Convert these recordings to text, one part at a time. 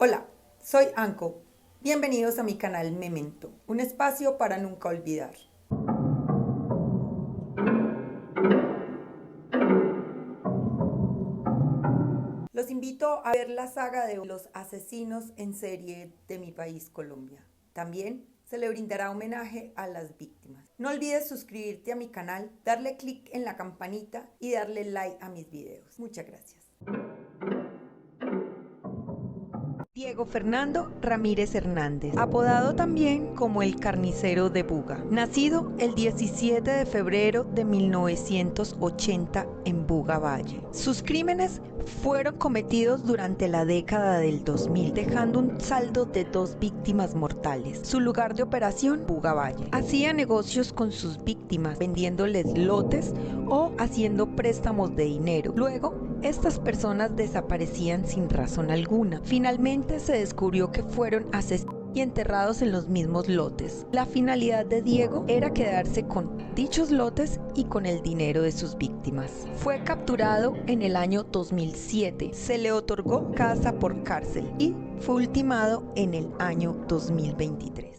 Hola, soy Anko. Bienvenidos a mi canal Memento, un espacio para nunca olvidar. Los invito a ver la saga de los asesinos en serie de mi país, Colombia. También se le brindará homenaje a las víctimas. No olvides suscribirte a mi canal, darle clic en la campanita y darle like a mis videos. Muchas gracias. Diego Fernando Ramírez Hernández, apodado también como el Carnicero de Buga, nacido el 17 de febrero de 1980 en Buga Valle. Sus crímenes fueron cometidos durante la década del 2000, dejando un saldo de 2 víctimas mortales. Su lugar de operación, Buga Valle. Hacía negocios con sus víctimas, vendiéndoles lotes o haciendo préstamos de dinero. Luego, estas personas desaparecían sin razón alguna. Finalmente se descubrió que fueron asesinados y enterrados en los mismos lotes. La finalidad de Diego era quedarse con dichos lotes y con el dinero de sus víctimas. Fue capturado en el año 2007. Se le otorgó casa por cárcel y fue ultimado en el año 2023.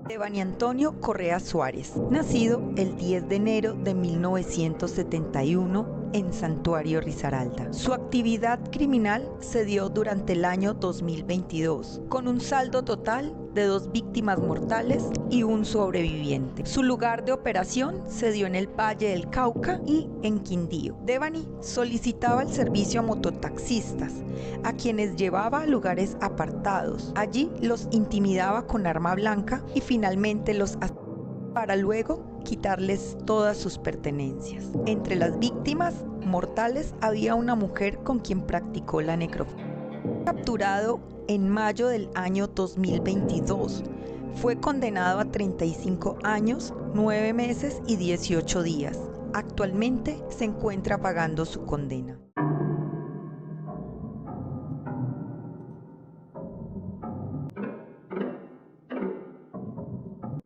Devani Antonio Correa Suárez, nacido el 10 de enero de 1971 en Santuario Risaralda. Su actividad criminal se dio durante el año 2022, con un saldo total de 2 víctimas mortales y un sobreviviente. Su lugar de operación se dio en el Valle del Cauca y en Quindío. Devani solicitaba el servicio a mototaxistas, a quienes llevaba a lugares apartados. Allí los intimidaba con arma blanca y finalmente los asesinaba para luego quitarles todas sus pertenencias. Entre las víctimas mortales había una mujer con quien practicó la necrofilia. Capturado en mayo del año 2022, fue condenado a 35 años, 9 meses y 18 días. Actualmente se encuentra pagando su condena.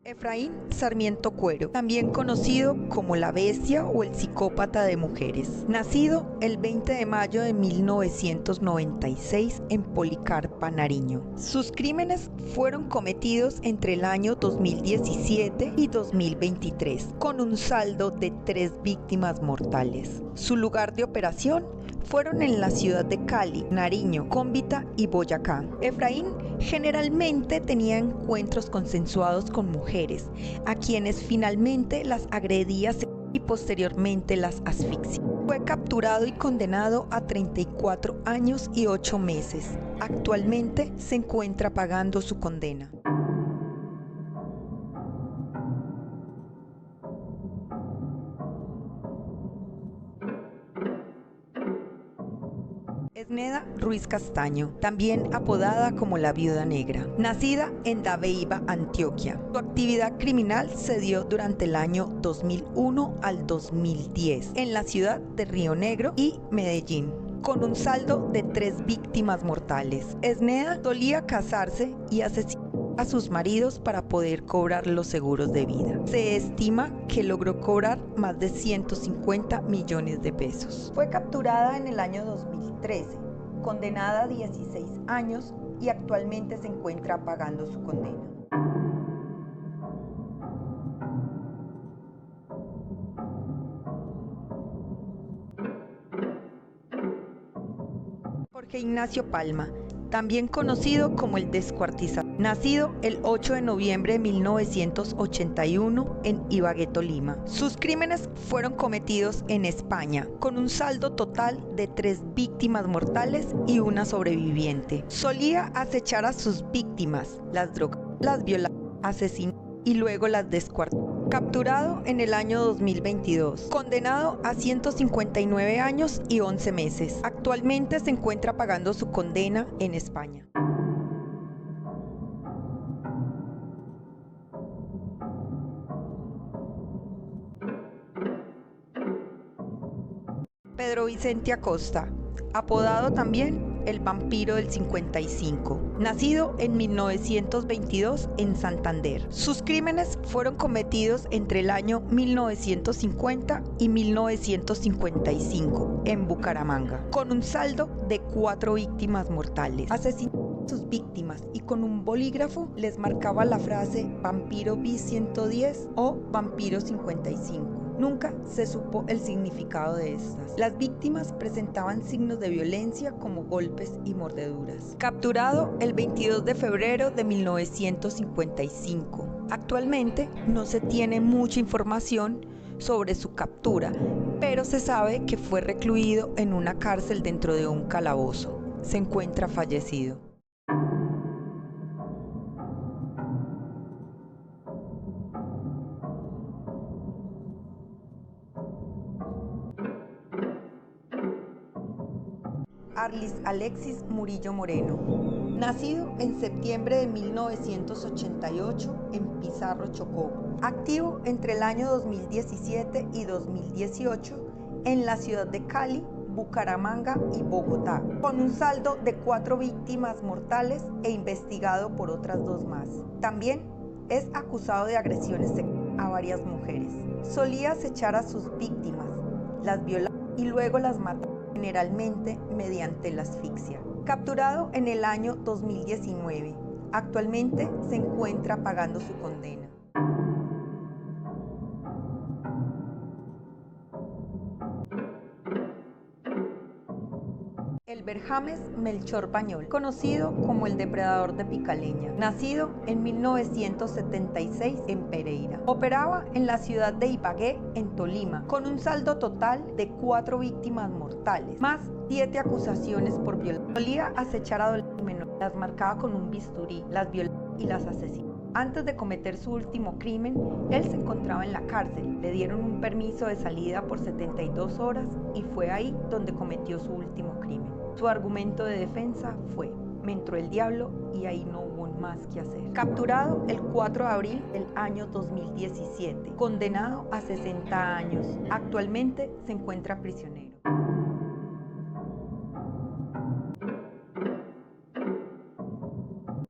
Efraín Sarmiento Cuero, también conocido como la Bestia o el Psicópata de Mujeres, nacido el 20 de mayo de 1996 en Policarpa, Nariño. Sus crímenes fueron cometidos entre el año 2017 y 2023, con un saldo de 3 víctimas mortales. Su lugar de operación fueron en la ciudad de Cali, Nariño, Cómbita y Boyacá. Efraín generalmente tenía encuentros consensuados con mujeres, a quienes finalmente las agredía y posteriormente las asfixia. Fue capturado y condenado a 34 años y 8 meses. Actualmente se encuentra pagando su condena. Esneda Ruiz Castaño, también apodada como la Viuda Negra, nacida en Dabeiba, Antioquia. Su actividad criminal se dio durante el año 2001 al 2010 en la ciudad de Río Negro y Medellín, con un saldo de 3 víctimas mortales. Esneda solía casarse y asesinar a sus maridos para poder cobrar los seguros de vida. Se estima que logró cobrar más de 150 millones de pesos. Fue capturada en el año 2013, condenada a 16 años y actualmente se encuentra pagando su condena. Jorge Ignacio Palma, también conocido como el Descuartizador, nacido el 8 de noviembre de 1981 en Ibagué, Tolima. Sus crímenes fueron cometidos en España, con un saldo total de 3 víctimas mortales y una sobreviviente. Solía acechar a sus víctimas, las drogaba, las violaba, asesinaba y luego las descuartizaba. Capturado en el año 2022, condenado a 159 años y 11 meses. Actualmente se encuentra pagando su condena en España. Pedro Vicente Acosta, apodado también el Vampiro del 55, nacido en 1922 en Santander. Sus crímenes fueron cometidos entre el año 1950 y 1955 en Bucaramanga, con un saldo de 4 víctimas mortales. Asesinó a sus víctimas y con un bolígrafo les marcaba la frase vampiro B110 o vampiro 55. Nunca se supo el significado de estas. Las víctimas presentaban signos de violencia como golpes y mordeduras. Capturado el 22 de febrero de 1955. Actualmente no se tiene mucha información sobre su captura, pero se sabe que fue recluido en una cárcel dentro de un calabozo. Se encuentra fallecido. Arlis Alexis Murillo Moreno, nacido en septiembre de 1988 en Pizarro, Chocó, activo entre el año 2017 y 2018 en la ciudad de Cali, Bucaramanga y Bogotá, con un saldo de 4 víctimas mortales e investigado por otras 2 más. También es acusado de agresiones sexuales a varias mujeres. Solía acechar a sus víctimas, las violaba y luego las mataba, generalmente mediante la asfixia. Capturado en el año 2019, actualmente se encuentra pagando su condena. Elber James Melchor Pañol, conocido como el depredador de Picaleña, nacido en 1976 en Pereira. Operaba en la ciudad de Ibagué, en Tolima, con un saldo total de 4 víctimas mortales, más 7 acusaciones por violación. Solía acechar a adolescentes menores, las marcaba con un bisturí, las violaba y las asesinaba. Antes de cometer su último crimen, él se encontraba en la cárcel. Le dieron un permiso de salida por 72 horas y fue ahí donde cometió su último crimen. Su argumento de defensa fue: me entró el diablo y ahí no hubo más que hacer. Capturado el 4 de abril del año 2017, condenado a 60 años, actualmente se encuentra prisionero.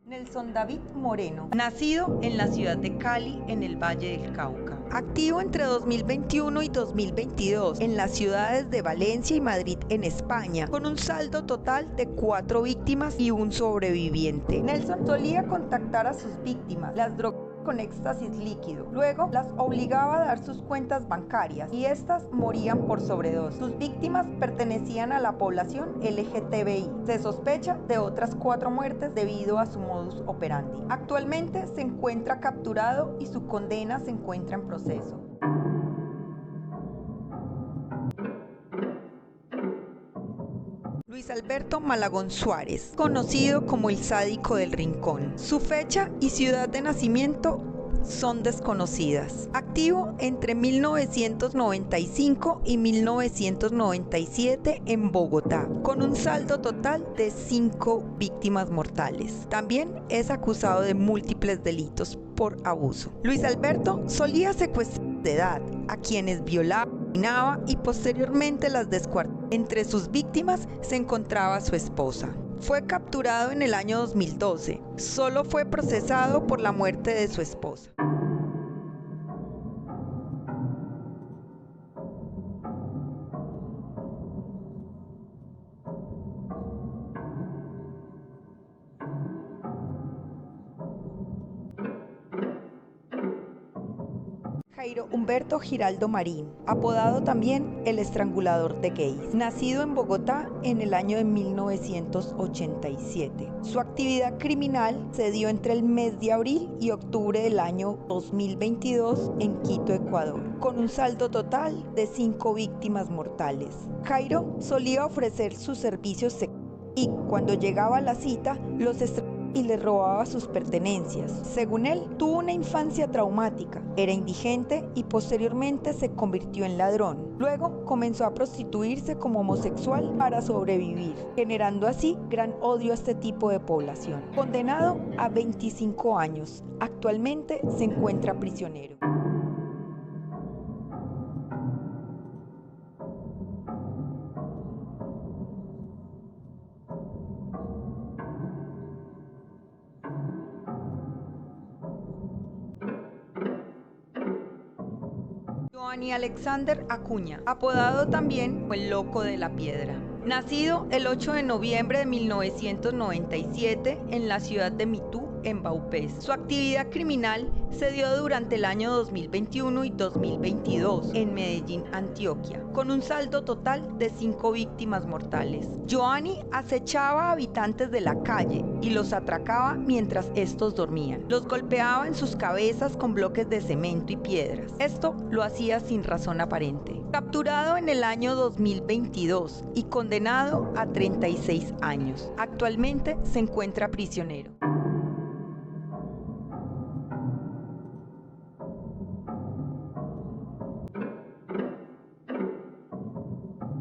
Nelson David Moreno, nacido en la ciudad de Cali, en el Valle del Cauca. Activo entre 2021 y 2022 en las ciudades de Valencia y Madrid, en España, con un saldo total de 4 víctimas y un sobreviviente. Nelson solía contactar a sus víctimas, las drogaba con éxtasis líquido. Luego las obligaba a dar sus cuentas bancarias y estas morían por sobredosis. Sus víctimas pertenecían a la población LGTBI. Se sospecha de otras 4 muertes debido a su modus operandi. Actualmente se encuentra capturado y su condena se encuentra en proceso. Luis Alberto Malagón Suárez, conocido como el sádico del Rincón. Su fecha y ciudad de nacimiento son desconocidas. Activo entre 1995 y 1997 en Bogotá, con un saldo total de 5 víctimas mortales. También es acusado de múltiples delitos por abuso. Luis Alberto solía secuestrar de edad a quienes violaba y posteriormente las descuartizaba. Entre sus víctimas se encontraba su esposa. Fue capturado en el año 2012. Solo fue procesado por la muerte de su esposa. Jairo Humberto Giraldo Marín, apodado también el estrangulador de gays, nacido en Bogotá en el año de 1987. Su actividad criminal se dio entre el mes de abril y octubre del año 2022 en Quito, Ecuador, con un saldo total de 5 víctimas mortales. Jairo solía ofrecer sus servicios sexuales y cuando llegaba a la cita los y le robaba sus pertenencias. Según él, tuvo una infancia traumática, era indigente y posteriormente se convirtió en ladrón. Luego comenzó a prostituirse como homosexual para sobrevivir, generando así gran odio a este tipo de población. Condenado a 25 años, actualmente se encuentra prisionero. Joanny Alexander Acuña, apodado también como el Loco de la Piedra. Nacido el 8 de noviembre de 1997 en la ciudad de Mitú, en Vaupés. Su actividad criminal se dio durante el año 2021 y 2022 en Medellín, Antioquia, con un saldo total de 5 víctimas mortales. Joanny acechaba a habitantes de la calle y los atracaba mientras estos dormían. Los golpeaba en sus cabezas con bloques de cemento y piedras. Esto lo hacía sin razón aparente. Capturado en el año 2022 y condenado a 36 años. Actualmente se encuentra prisionero.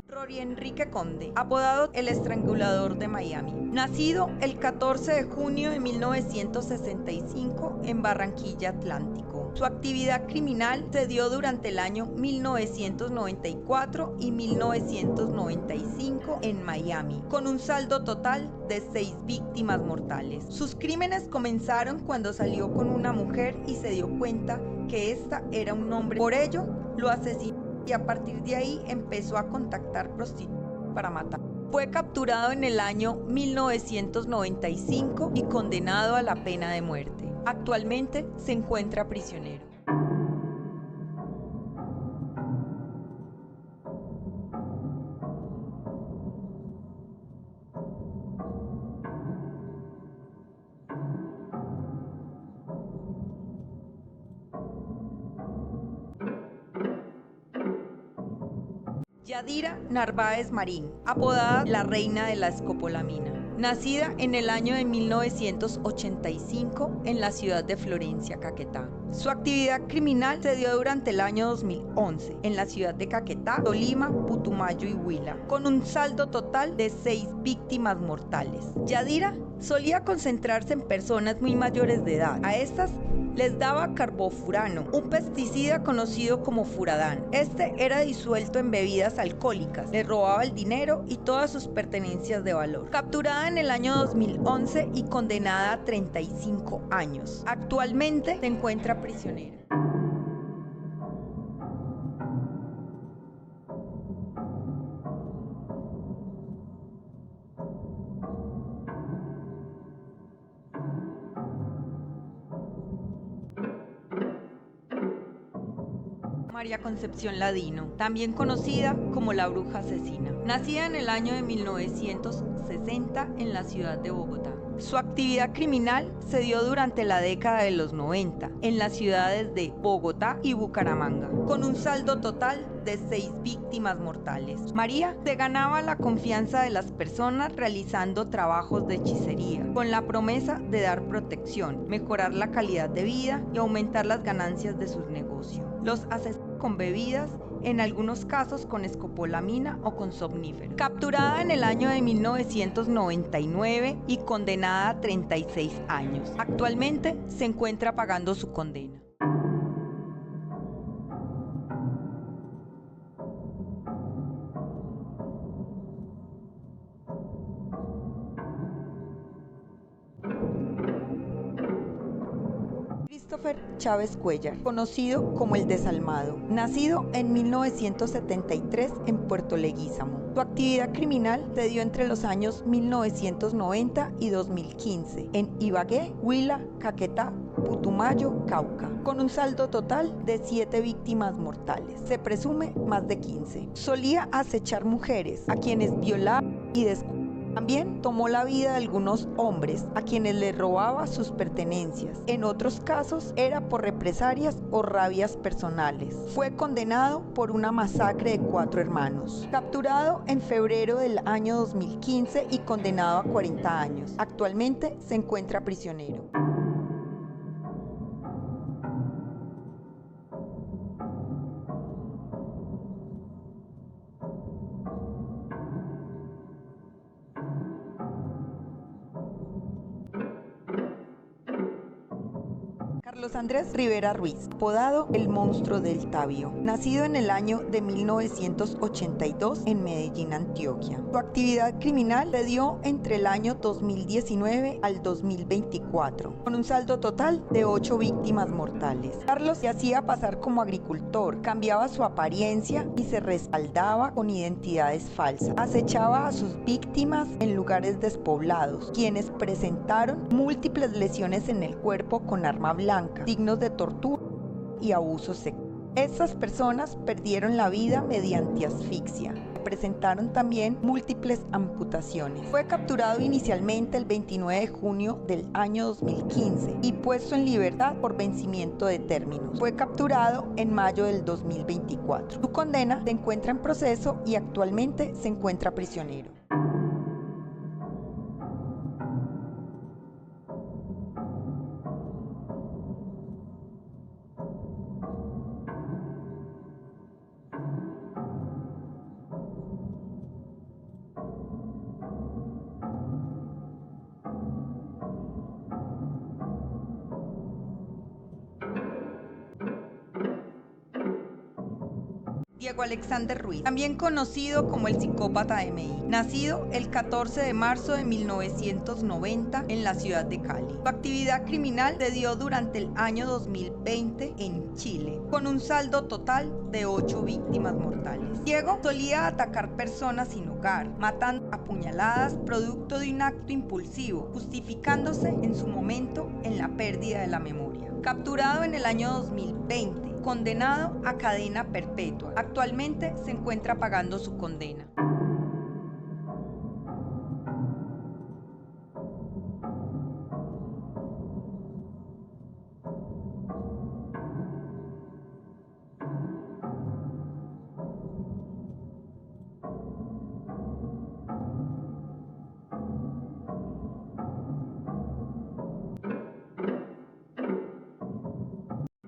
Rory Enrique Conde, apodado el Estrangulador de Miami. Nacido el 14 de junio de 1965 en Barranquilla, Atlántico. Su actividad criminal se dio durante el año 1994 y 1995 en Miami, con un saldo total de 6 víctimas mortales. Sus crímenes comenzaron cuando salió con una mujer y se dio cuenta que esta era un hombre. Por ello, lo asesinó y a partir de ahí empezó a contactar prostitutas para matar. Fue capturado en el año 1995 y condenado a la pena de muerte. Actualmente se encuentra prisionero. Yadira Narváez Marín, apodada la Reina de la Escopolamina. Nacida en el año de 1985 en la ciudad de Florencia, Caquetá. Su actividad criminal se dio durante el año 2011 en la ciudad de Caquetá, Tolima, Putumayo y Huila, con un saldo total de 6 víctimas mortales. Yadira solía concentrarse en personas muy mayores de edad. A estas les daba carbofurano, un pesticida conocido como furadán. Este era disuelto en bebidas alcohólicas, le robaba el dinero y todas sus pertenencias de valor. Capturada en el año 2011 y condenada a 35 años. Actualmente se encuentra prisionera. María Concepción Ladino, también conocida como la Bruja Asesina. Nacida en el año de 1960 en la ciudad de Bogotá. Su actividad criminal se dio durante la década de los 90 en las ciudades de Bogotá y Bucaramanga, con un saldo total de 6 víctimas mortales. María se ganaba la confianza de las personas realizando trabajos de hechicería, con la promesa de dar protección, mejorar la calidad de vida y aumentar las ganancias de sus negocios. Los asesinaba con bebidas, en algunos casos con escopolamina o con somníferos. Capturada en el año de 1999 y condenada a 36 años. Actualmente se encuentra pagando su condena. Christopher Chávez Cuellar, conocido como el Desalmado, nacido en 1973 en Puerto Leguízamo. Su actividad criminal se dio entre los años 1990 y 2015 en Ibagué, Huila, Caquetá, Putumayo, Cauca, con un saldo total de 7 víctimas mortales. Se presume más de 15. Solía acechar mujeres, a quienes violaba y descubrió. También tomó la vida de algunos hombres a quienes les robaba sus pertenencias. En otros casos era por represalias o rabias personales. Fue condenado por una masacre de 4 hermanos. Capturado en febrero del año 2015 y condenado a 40 años. Actualmente se encuentra prisionero. Carlos Andrés Rivera Ruiz, apodado el Monstruo del Tabio, nacido en el año de 1982 en Medellín, Antioquia. Su actividad criminal se dio entre el año 2019 al 2024, con un saldo total de 8 víctimas mortales. Carlos se hacía pasar como agricultor, cambiaba su apariencia y se respaldaba con identidades falsas. Acechaba a sus víctimas en lugares despoblados, quienes presentaron múltiples lesiones en el cuerpo con arma blanca, signos de tortura y abuso sexual. Estas personas perdieron la vida mediante asfixia. Presentaron también múltiples amputaciones. Fue capturado inicialmente el 29 de junio del año 2015 y puesto en libertad por vencimiento de términos. Fue capturado en mayo del 2024. Su condena se encuentra en proceso y actualmente se encuentra prisionero. Diego Alexander Ruiz, también conocido como el psicópata MI, nacido el 14 de marzo de 1990 en la ciudad de Cali. Su actividad criminal se dio durante el año 2020 en Chile, con un saldo total de 8 víctimas mortales. Diego solía atacar personas sin hogar, matando a puñaladas producto de un acto impulsivo, justificándose en su momento en la pérdida de la memoria. Capturado en el año 2020, condenado a cadena perpetua. Actualmente se encuentra pagando su condena.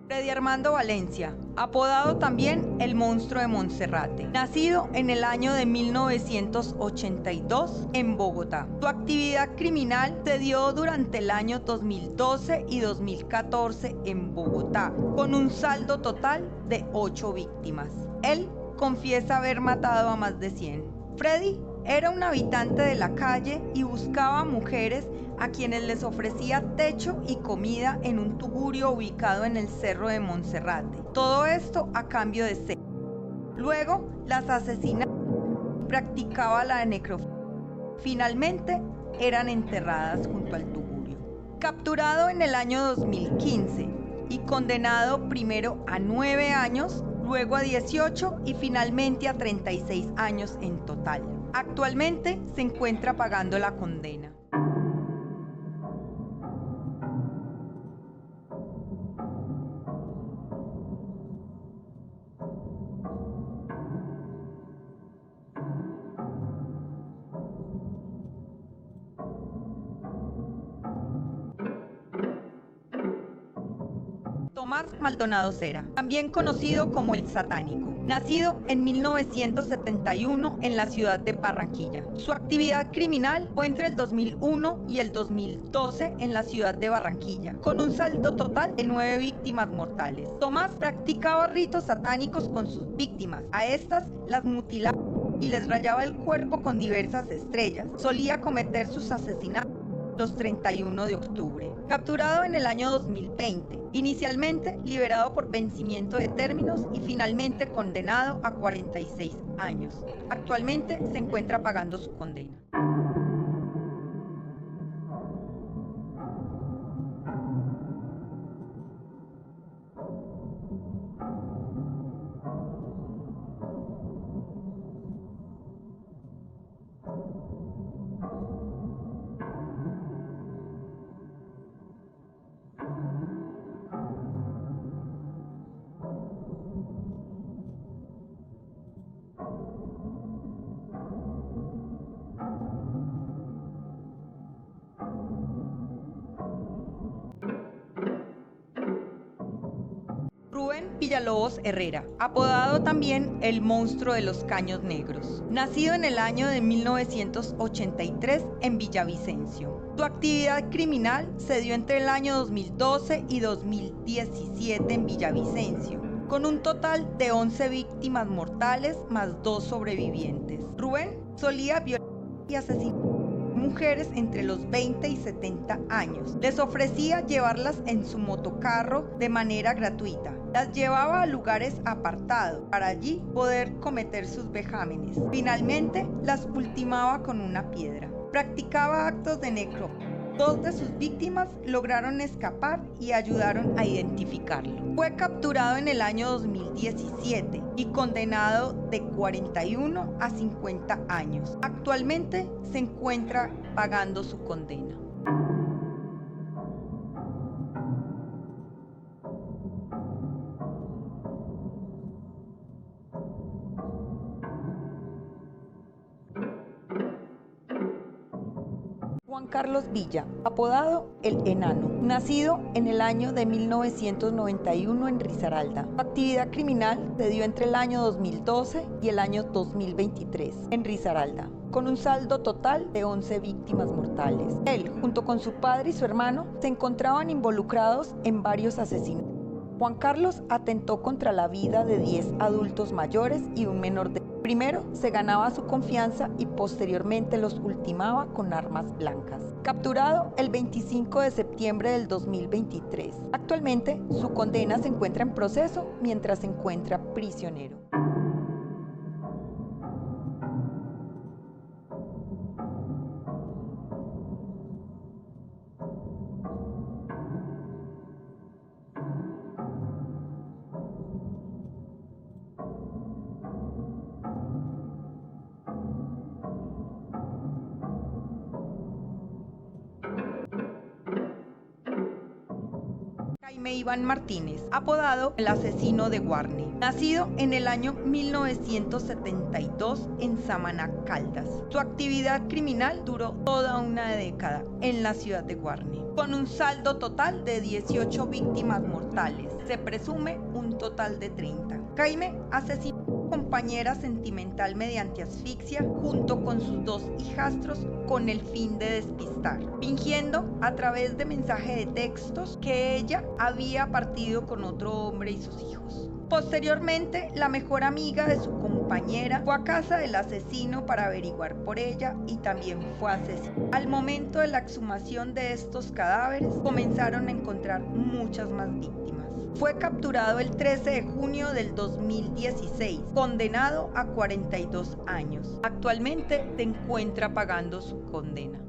Freddy Armando Valencia, apodado también el Monstruo de Monserrate, nacido en el año de 1982 en Bogotá. Su actividad criminal se dio durante el año 2012 y 2014 en Bogotá, con un saldo total de 8 víctimas. Él confiesa haber matado a más de 100. Freddy era un habitante de la calle y buscaba mujeres a quienes les ofrecía techo y comida en un tugurio ubicado en el Cerro de Monserrate. Todo esto a cambio de sexo. Luego las asesinaba y practicaba la necrofilia. Finalmente eran enterradas junto al tugurio. Capturado en el año 2015 y condenado primero a 9 años, luego a 18 y finalmente a 36 años en total. Actualmente se encuentra pagando la condena. Tomás Maldonado Cera, también conocido como el Satánico, nacido en 1971 en la ciudad de Barranquilla. Su actividad criminal fue entre el 2001 y el 2012 en la ciudad de Barranquilla, con un saldo total de 9 víctimas mortales. Tomás practicaba ritos satánicos con sus víctimas. A estas las mutilaba y les rayaba el cuerpo con diversas estrellas. Solía cometer sus asesinatos los 31 de octubre. Capturado en el año 2020, inicialmente liberado por vencimiento de términos y finalmente condenado a 46 años. Actualmente se encuentra pagando su condena. Villalobos Herrera, apodado también el monstruo de los caños negros, nacido en el año de 1983 en Villavicencio. Su actividad criminal se dio entre el año 2012 y 2017 en Villavicencio, con un total de 11 víctimas mortales más 2 sobrevivientes. Rubén solía violar y asesinar mujeres entre los 20 y 70 años. Les ofrecía llevarlas en su motocarro de manera gratuita. Las llevaba a lugares apartados para allí poder cometer sus vejámenes. Finalmente, las ultimaba con una piedra. Practicaba actos de necrofilia. 2 de sus víctimas lograron escapar y ayudaron a identificarlo. Fue capturado en el año 2017 y condenado de 41 a 50 años. Actualmente se encuentra pagando su condena. Juan Carlos Villa, apodado El Enano, nacido en el año de 1991 en Risaralda. Su actividad criminal se dio entre el año 2012 y el año 2023 en Risaralda, con un saldo total de 11 víctimas mortales. Él, junto con su padre y su hermano, se encontraban involucrados en varios asesinatos. Juan Carlos atentó contra la vida de 10 adultos mayores y un menor de edad. Primero se ganaba su confianza y posteriormente los ultimaba con armas blancas. Capturado el 25 de septiembre del 2023. Actualmente su condena se encuentra en proceso mientras se encuentra prisionero. Jaime Iván Martínez, apodado el asesino de Guarne, nacido en el año 1972 en Samaná, Caldas. Su actividad criminal duró toda una década en la ciudad de Guarne, con un saldo total de 18 víctimas mortales. Se presume un total de 30. Jaime asesinó a su compañera sentimental mediante asfixia junto con sus 2 hijastros con el fin de despistar, fingiendo a través de mensaje de textos que ella había partido con otro hombre y sus hijos. Posteriormente, la mejor amiga de su compañera fue a casa del asesino para averiguar por ella y también fue asesinada. Al momento de la exhumación de estos cadáveres, comenzaron a encontrar muchas más víctimas. Fue capturado el 13 de junio del 2016, condenado a 42 años. Actualmente se encuentra pagando su condena.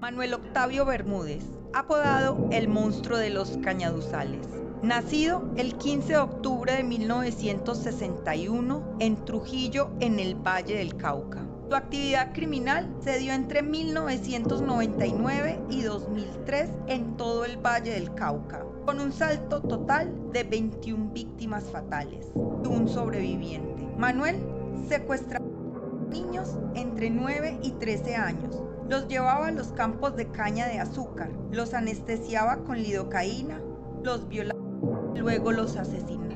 Manuel Octavio Bermúdez, apodado el monstruo de los cañaduzales. Nacido el 15 de octubre de 1961 en Trujillo, en el Valle del Cauca. Su actividad criminal se dio entre 1999 y 2003 en todo el Valle del Cauca, con un salto total de 21 víctimas fatales y un sobreviviente. Manuel secuestraba niños entre 9 y 13 años. Los llevaba a los campos de caña de azúcar, los anestesiaba con lidocaína, los violaba y luego los asesinó.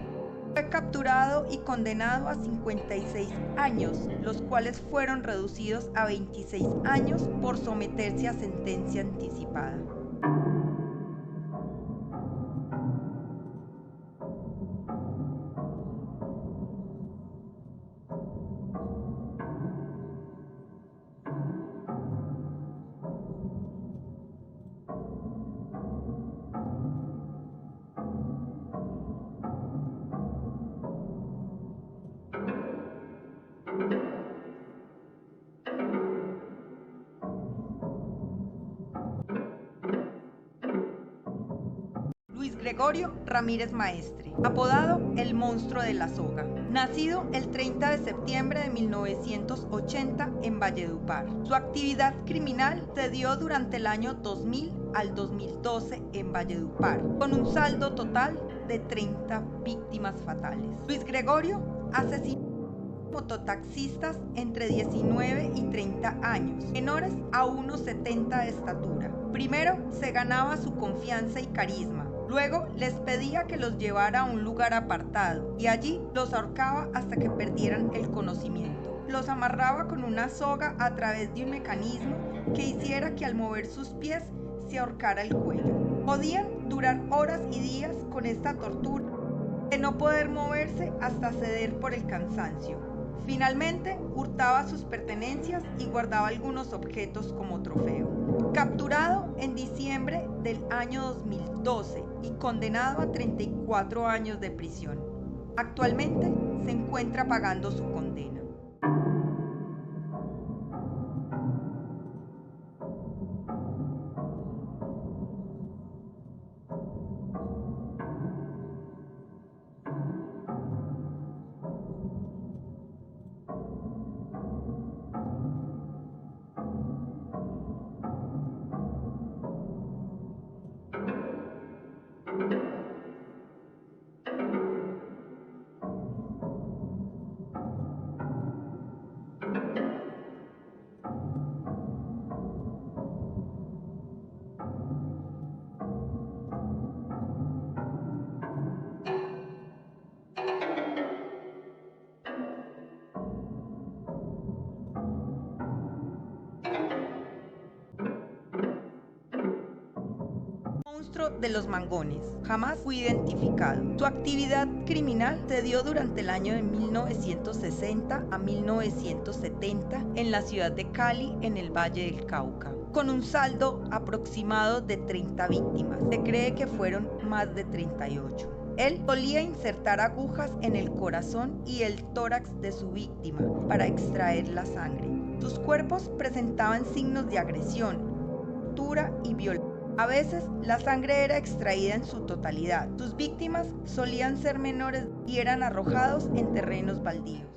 Fue capturado y condenado a 56 años, los cuales fueron reducidos a 26 años por someterse a sentencia anticipada. Luis Gregorio Ramírez Maestre, apodado el monstruo de la soga, nacido el 30 de septiembre de 1980 en Valledupar. Su actividad criminal se dio durante el año 2000 al 2012 en Valledupar, con un saldo total de 30 víctimas fatales. Luis Gregorio asesinó mototaxistas entre 19 y 30 años, menores a 1,70 de estatura. Primero se ganaba su confianza y carisma, luego les pedía que los llevara a un lugar apartado y allí los ahorcaba hasta que perdieran el conocimiento. Los amarraba con una soga a través de un mecanismo que hiciera que al mover sus pies se ahorcara el cuello. Podían durar horas y días con esta tortura de no poder moverse hasta ceder por el cansancio. Finalmente, hurtaba sus pertenencias y guardaba algunos objetos como trofeo. Capturado en diciembre del año 2012 y condenado a 34 años de prisión. Actualmente se encuentra pagando su condena. Monstruo de los Mangones jamás fue identificado. Su actividad criminal se dio durante el año de 1960 a 1970 en la ciudad de Cali, en el Valle del Cauca, con un saldo aproximado de 30 víctimas. Se cree que fueron más de 38. Él solía insertar agujas en el corazón y el tórax de su víctima para extraer la sangre. Sus cuerpos presentaban signos de agresión, tortura y violencia. A veces la sangre era extraída en su totalidad. Sus víctimas solían ser menores y eran arrojados en terrenos baldíos.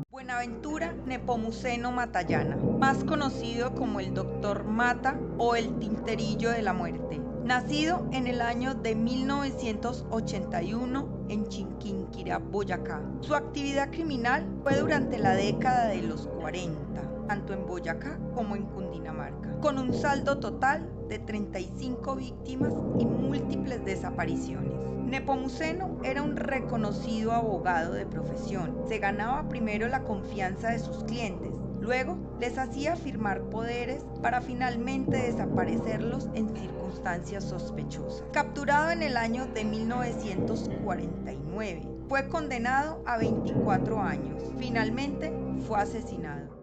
Buenaventura Nepomuceno Matallana, más conocido como el Doctor Mata o el Tinterillo de la Muerte, nacido en el año de 1981 en Chiquinquirá, Boyacá. Su actividad criminal fue durante la década de los 40, tanto en Boyacá como en Cundinamarca, con un saldo total de 35 víctimas y múltiples desapariciones. Nepomuceno era un reconocido abogado de profesión. Se ganaba primero la confianza de sus clientes, luego les hacía firmar poderes para finalmente desaparecerlos en circunstancias sospechosas. Capturado en el año de 1949, fue condenado a 24 años. Finalmente fue asesinado.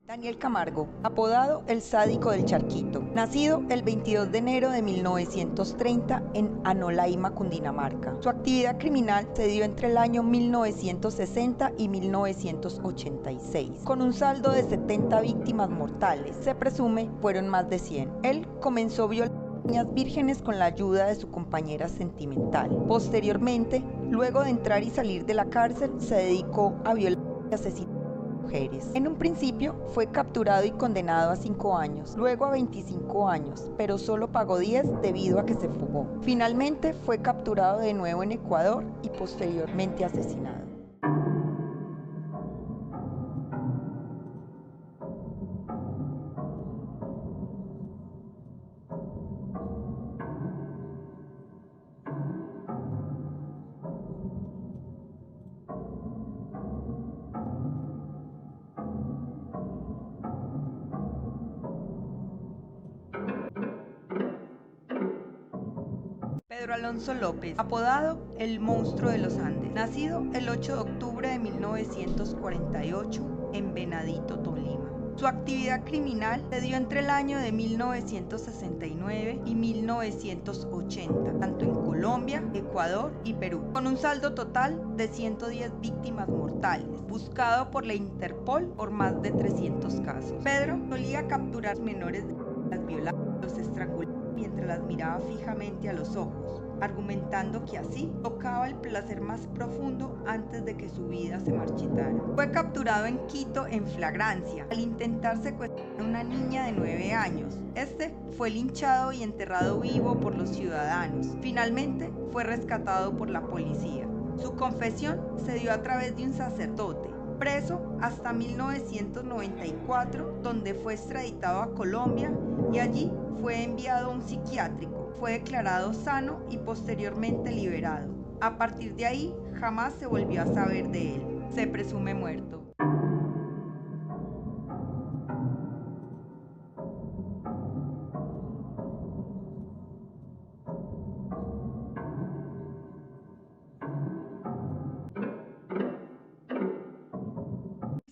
Daniel Camargo, apodado el Sádico del Charquito, nacido el 22 de enero de 1930 en Anolaima, Cundinamarca. Su actividad criminal se dio entre el año 1960 y 1986, con un saldo de 70 víctimas mortales. Se presume fueron más de 100. Él comenzó violando niñas vírgenes con la ayuda de su compañera sentimental. Posteriormente, Luego de entrar y salir de la cárcel, se dedicó a violar y asesinar mujeres. En un principio fue capturado y condenado a 5 años, luego a 25 años, pero solo pagó 10 debido a que se fugó. Finalmente fue capturado de nuevo en Ecuador y posteriormente asesinado. Pedro Alonso López, apodado el Monstruo de los Andes, nacido el 8 de octubre de 1948 en Venadito, Tolima. Su actividad criminal se dio entre el año de 1969 y 1980, tanto en Colombia, Ecuador y Perú, con un saldo total de 110 víctimas mortales, buscado por la Interpol por más de 300 casos. Pedro solía capturar menores de las violadas, los estrangulaba mientras las miraba fijamente a los ojos, argumentando que así tocaba el placer más profundo antes de que su vida se marchitara. Fue capturado en Quito en flagrancia al intentar secuestrar a una niña de 9 años. Este fue linchado y enterrado vivo por los ciudadanos. Finalmente fue rescatado por la policía. Su confesión se dio a través de un sacerdote. Preso hasta 1994, donde fue extraditado a Colombia y allí fue enviado a un psiquiátrico. Fue declarado sano y posteriormente liberado. A partir de ahí, jamás se volvió a saber de él. Se presume muerto.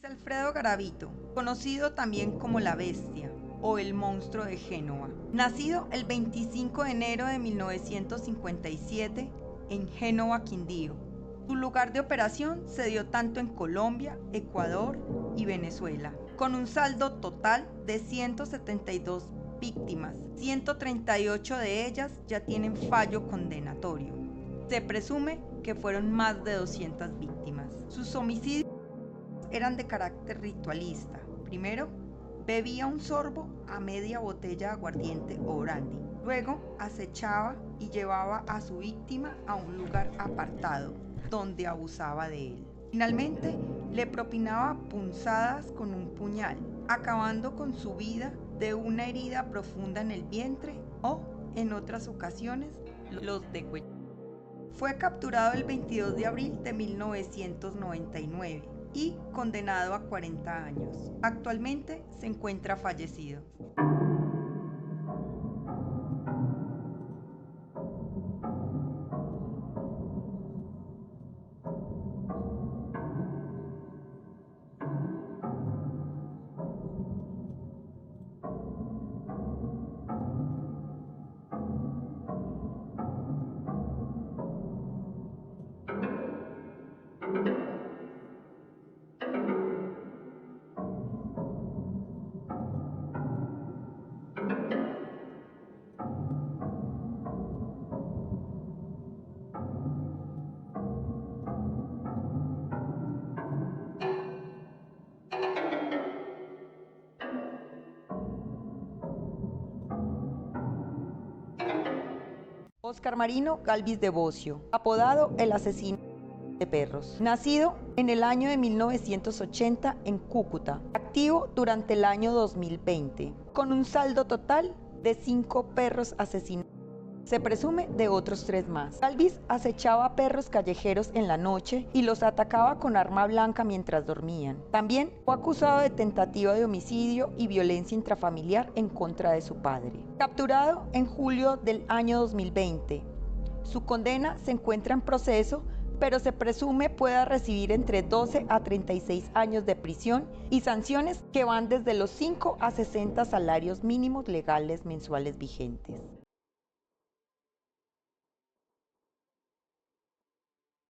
Alfredo Garavito, conocido también como La Bestia o el Monstruo de Génova, nacido el 25 de enero de 1957 en Génova, Quindío. Su lugar de operación se dio tanto en Colombia, Ecuador y Venezuela, con un saldo total de 172 víctimas. 138 de ellas ya tienen fallo condenatorio. Se presume que fueron más de 200 víctimas. Sus homicidios eran de carácter ritualista. Primero, bebía un sorbo a media botella de aguardiente o brandy. Luego, acechaba y llevaba a su víctima a un lugar apartado, donde abusaba de él. Finalmente, le propinaba punzadas con un puñal, acabando con su vida de una herida profunda en el vientre o, en otras ocasiones, los degüellaba. Fue capturado el 22 de abril de 1999. Y condenado a 40 años. Actualmente se encuentra fallecido. Óscar Marino Galvis de Bocio, apodado el Asesino de Perros, nacido en el año de 1980 en Cúcuta, activo durante el año 2020, con un saldo total de 5 perros asesinados. Se presume de otros 3 más. Galvis acechaba perros callejeros en la noche y los atacaba con arma blanca mientras dormían. También fue acusado de tentativa de homicidio y violencia intrafamiliar en contra de su padre. Capturado en julio del año 2020. Su condena se encuentra en proceso, pero se presume pueda recibir entre 12 a 36 años de prisión y sanciones que van desde los 5 a 60 salarios mínimos legales mensuales vigentes.